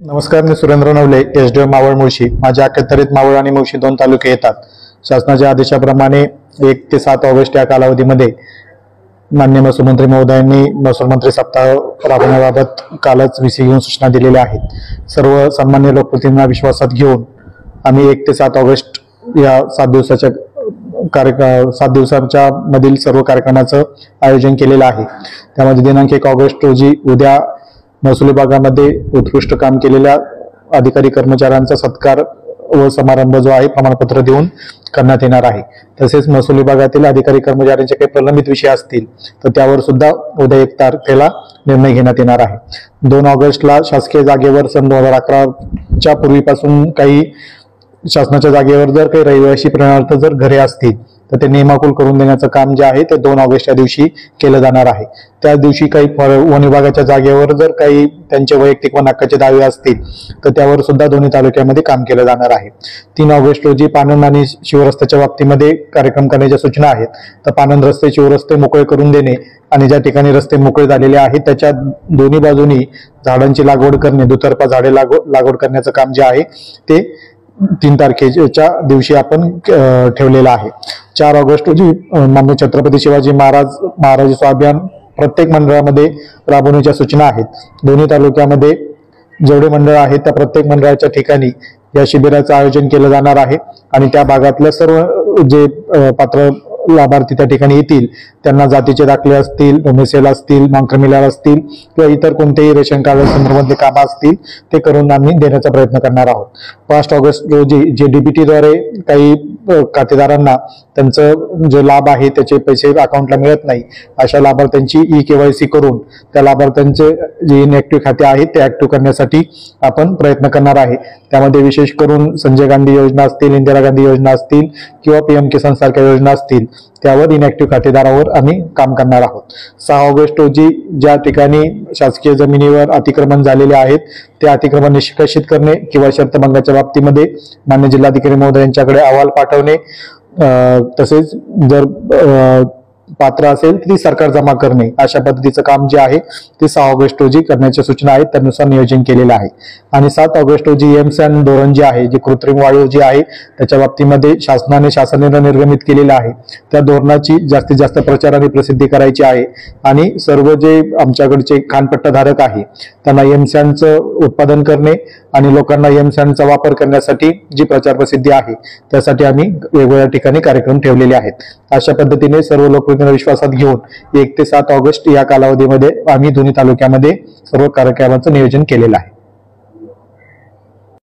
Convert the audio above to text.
नमस्कार, मी सुरेंद्र नवले, एसडीएम मावळ मुळशी. माझ्या अखत्यारीत मावळ आणि मुळशी दोन तालुके येतात. शासनाच्या आदेशाप्रमाणे 1 ते 7 ऑगस्ट या कालावधीमध्ये माननीय महसूल मंत्री महोदयांनी महसूल मंत्री सप्ताह राबवण्याबाबत कालच व्हीसी घेऊन सूचना दिलेल्या आहेत. सर्व सन्मान्य लोकप्रतिनिधींना विश्वासात घेऊन आम्ही 1 ते 7 ऑगस्ट या 7 दिवसांच्या मधील सर्व कार्यक्रमाचं आयोजन केलेलं आहे. त्यामध्ये दिनांक 1 ऑगस्ट रोजी उद्या महसूल विभागामध्ये उत्कृष्ट काम केलेल्या अधिकारी कर्मचाऱ्यांचा सत्कार व समारंभ जो आहे प्रमाणपत्र देऊन करण्यात येणार आहे. तसेच महसूल विभागातील अधिकारी कर्मचाऱ्यांचे काही प्रलंबित विषय असतील तर त्यावर सुद्धा उद्या 1 तारखेला निर्णय घेण्यात येणार आहे. 2 ऑगस्टला शासकीय जागेवर सन 2011च्या पूर्वीपासून काही शासनाच्या जागेवर जर काही रहिवासी प्रमाणार्थ जर घरे असतील तर ते नियमाकुल करून देण्याचं काम जे आहे ते 2 ऑगस्ट या दिवशी केलं जाणार आहे. त्या दिवशी काही वन विभागाच्या जागेवर जर काही त्यांचे वैयक्तिक वन हक्काचे दावे असतील तर त्यावर सुद्धा दोन्ही तालुक्यामध्ये काम केलं जाणार आहे. 3 ऑगस्ट रोजी पानंद आणि शिवरस्त्याच्या बाबतीमध्ये कार्यक्रम करण्याच्या सूचना आहेत. तर पानंद रस्ते शिवरस्ते मोकळे करून देणे आणि ज्या ठिकाणी रस्ते मोकळे झालेले आहेत त्याच्या दोन्ही बाजूनी झाडांची लागवड करणे, दुतर्फा झाडे लागवड करण्याचं काम जे आहे ते 3 तारखेच्या दिवशी आपण ठेवलेलं आहे. 4 ऑगस्ट रोजी माननीय छत्रपती शिवाजी महाराज अभियान प्रत्येक मंडळामध्ये राबवण्याच्या सूचना आहेत. दोन्ही तालुक्यामध्ये जेवढे मंडळ आहेत त्या प्रत्येक मंडळाच्या ठिकाणी या शिबिराचं आयोजन केलं जाणार आहे आणि त्या भागातल्या सर्व जे पात्र लाभार्थी त्या ठिकाणी येतील त्यांना जातीचे दाखले असतील, डोमेसेल असतील, नॉन असतील किंवा इतर कोणतेही रेशन कार्ड संदर्भातले कामं असतील ते करून आम्ही देण्याचा प्रयत्न करणार आहोत. 5 ऑगस्ट रोजी जे डीबीटीद्वारे काही खातेदारांना त्यांचं जे लाभ आहे त्याचे पैसे अकाउंटला मिळत नाही अशा लाभार्थ्यांची KYC करून त्या लाभार्थ्यांचे जे इनएक्टिव्ह खाते आहेत ते ऍक्टिव्ह करण्यासाठी आपण प्रयत्न करणार आहे. त्यामध्ये विशेष करून संजय गांधी योजना असतील, इंदिरा गांधी योजना असतील किंवा PM किसान सारख्या योजना असतील त्यावर इनएक्टिव्ह खातेदारावर आम्ही काम करणार आहोत. 6 ऑगस्ट रोजी ज्या ठिकाणी शासकीय जमिनीवर अतिक्रमण झालेले आहेत ते अतिक्रमण निष्कासित करणे किंवा शर्तभंगाच्या बाबतीमध्ये मान्य जिल्हाधिकारी महोदय यांच्याकडे अहवाल पाठवणे, तसेच जर पात्र असेल ती सरकार जमा करणे अशा पद्धतीचं काम जे आहे ते 6 ऑगस्ट रोजी करण्याच्या सूचना आहेत. त्यानुसार नियोजन केलेलं आहे. आणि 7 ऑगस्ट रोजी एमसॅन धोरण जे आहे, जे कृत्रिम वाळू जे आहे त्याच्या बाबतीमध्ये शासनाने निर्गमित केलेलं आहे त्या धोरणाची जास्तीत जास्त प्रचार आणि प्रसिद्धी करायची आहे आणि सर्व जे आमच्याकडचे खानपट्टाधारक आहे त्यांना एमसॅनचं उत्पादन करणे आणि लोकांना एमसॅनचा वापर करण्यासाठी जी प्रचार प्रसिद्धी आहे त्यासाठी आम्ही वेगवेगळ्या ठिकाणी कार्यक्रम ठेवलेले आहेत. अशा पद्धतीने सर्व लोकप्रतिनिधींना विश्वासात घेऊन 1 ते 7 ऑगस्ट या कालावधीमध्ये आम्ही दोन्ही तालुक्यामध्ये सर्व कार्यक्रमाचं नियोजन केलेलं आहे.